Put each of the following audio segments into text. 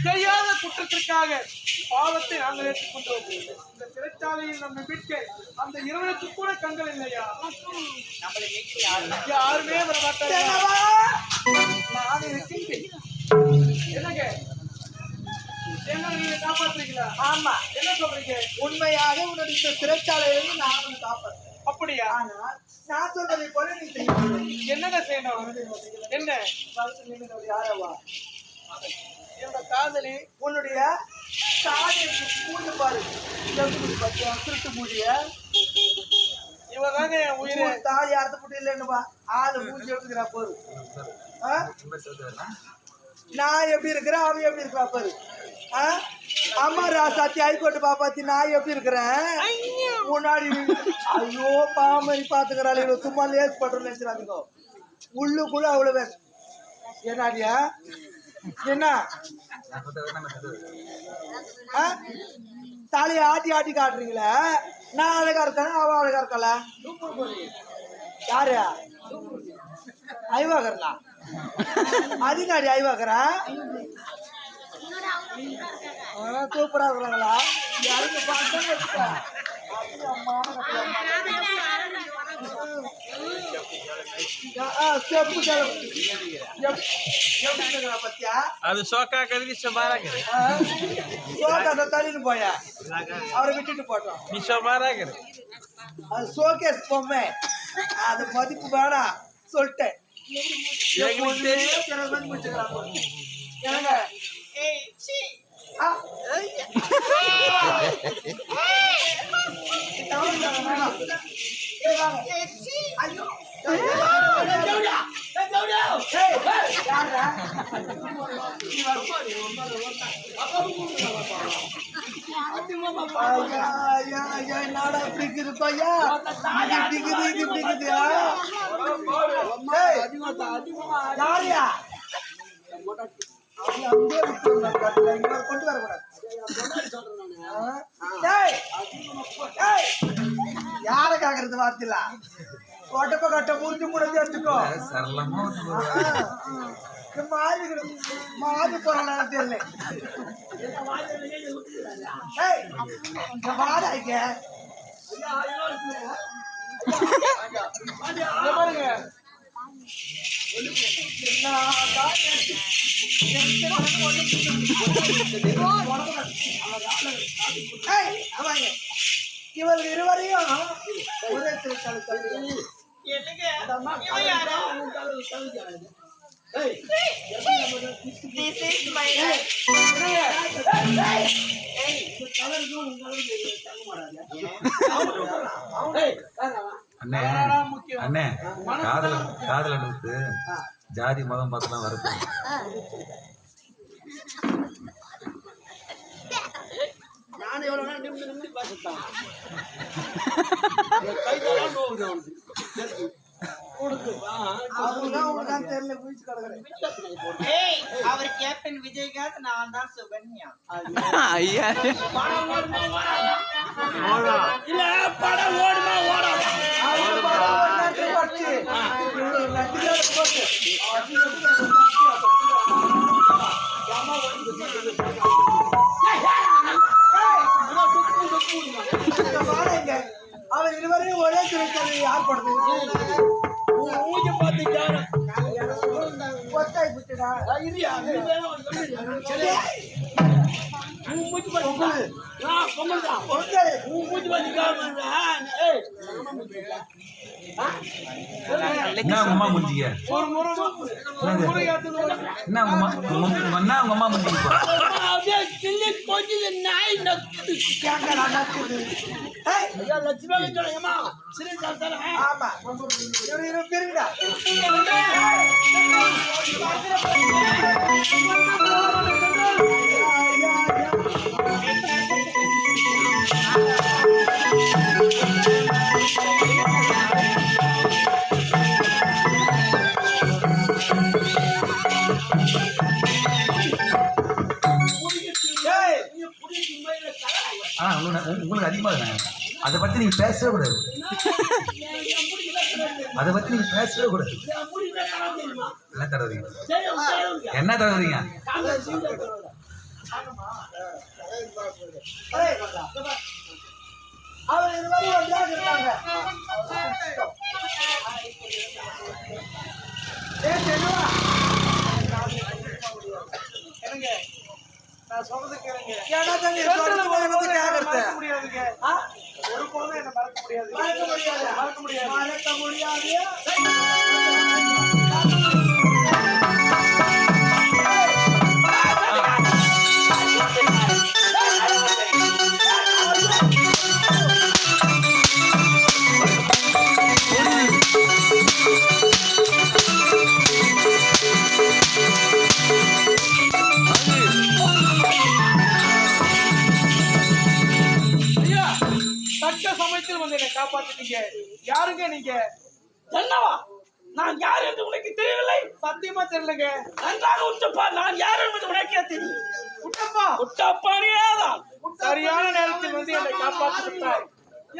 செய்யாத குற்றத்திற்காக பாவத்தை நாங்கள் ஏற்றுக்கொண்டோம். இந்த சிறைச்சாலையில் நம்மை மீட்க அந்த இறைவனுக்கு கூட கண்கள் இல்லையா? யாருமே வர மாட்டாங்க. நான் இருக்கின்றேன். என்னங்க நீங்க காப்பாற்றுறீங்களா? ஆமா. என்ன சொல்றீங்க? உண்மையாக உன்னுடைய இந்த சிறைச்சாலையிலிருந்து நான் காப்பாற்றுறேன். அப்படியா? நான் சொல்றதை போல நீ செய்யணும். என்னங்க செய்யணும்? என்ன? யாரவா என்னோட காதலி உன்னுடைய காதலுக்கு பூஜை பாரு. திருட்டு பூஜைய இவதாங்க உயிரை தாலி அறுத்து போட்டு இல்லைன்னுப்பா ஆளு பூஜை எடுத்துக்கிறா பாரு. நான் எப்படி இருக்கிறேன், அவன் எப்படி இருக்கிறா பாரு. அம்மா ராசாத்தி ஹைகோர்ட்டு பாப்பாத்தி நான் எப்படி இருக்கிறேன் முன்னாடி. ஐயோ பாமரி பாத்துக்கிறாள். இவ்வளவு சும்மா லேஸ் பண்றோம் நினைச்சுறாங்க. உள்ளுக்குள்ள அவ்வளவு என்னாடியா என்ன தலையை ஆட்டி ஆட்டி காட்டுறீங்களே. நான் அழகா இருக்கேன், அவ அழகா இருக்கல. யாரு ஐவாகரலா? அதிகாரி ஐவாகரா சூப்பரா இருக்கிறாங்களா? யாருக்கு பார்த்தா அது சோக்கா கருதி தள்ளிட்டு போயா அவரை விட்டுட்டு போட்டோம். நீ சோமாராக அது சோகேஸ் பொம்மை, அது மதிப்பு வேணாம் சொல்லிட்டேன். நாடா பிடிக்குது பையா, பிடிக்குது இது பிடிக்குது. யாரையா கொண்டு வரக்கூடாது. யார காக்குறது வார்த்தையில கொட்டப்ப கட்ட முறிஞ்சு முடிஞ்சு எடுத்துக்கோ. மாறி போறான தெரியல. வாடாய்க்க பாருங்க இவர்கள் இருவரையும் ஒரே திருச்சாலை This is my அண்ணே காதலனுக்கு ஜாதி மதம் பார்த்துலாம் வருது. நான் எவ்வளவு நிமிடி பார்த்துட்டான். அவர் கேப்டன் விஜயகாந்த், நான் தான் சுகன்யா. ஐயா இல்ல படம் ஓடுமா ஓடாது. அவர் இருவரையும் ஒரே திரைக்கதை யார் படுத்து மூஞ்சி பார்த்து ஒத்தாய் புட்டுடா என்ன உமா முடிஞ்சிக்க என்ன உமா முடிஞ்சிக்க உங்களுக்கு அதிகமா அதை பத்தி நீங்க பேசவே கூடாது. அதை பத்தி நீங்க பேசவே கூடாது. என்ன தடவுறீங்க என்ன தடவுறீங்க அவர் இதுவரை ஒன்றாக இருந்தாங்க. என்னவா என்னங்க நான் சொல்றது கேளுங்க. ஏன்னா தம்பி சொல்றது மறக்க முடியாதுங்க. ஒரு போதும் என்ன மறக்க முடியாது. மறக்க முடியாது. ஐயா, தக்க சமயத்தில் வந்து என்னை காப்பாத்திட்டீங்க. யாருங்க நீங்க? என்னவா நான் யார் என்று உனக்கு தெரியவில்லை? சத்தியமா தெரியலங்க. நன்றாக உற்றப்பா, நான் யார் என்பது உனக்கே தெரியும். குட்டப்பா, உற்றப்பானேதான் சரியான நேரத்தில் வந்து என்னை காப்பாற்றி விட்டாய்.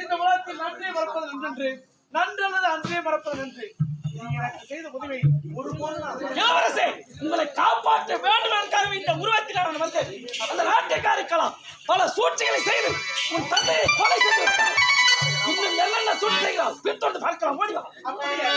இந்த உலகத்தில் நன்றி மறப்பது நன்றென்று, நன்றல்லது அன்றே மறப்பது நன்றி. நீ எனக்கு செய்த உதவி ஒரு போதும் இளவரசே, உங்களை காப்பாற்ற வேண்டும் என்பதற்காக இந்த உருவத்தில் நான் வந்தேன். அந்த நாட்டுக்காரிக்கலாம் பல சூழ்ச்சிகளை செய்து உன் தந்தையை கொலை செய்து விட்டார். இன்னும் என்னென்ன சூழ்ச்சி செய்கிறான் பின்தொடர்ந்து பார்க்கலாம். ஓடிவா. அப்படியே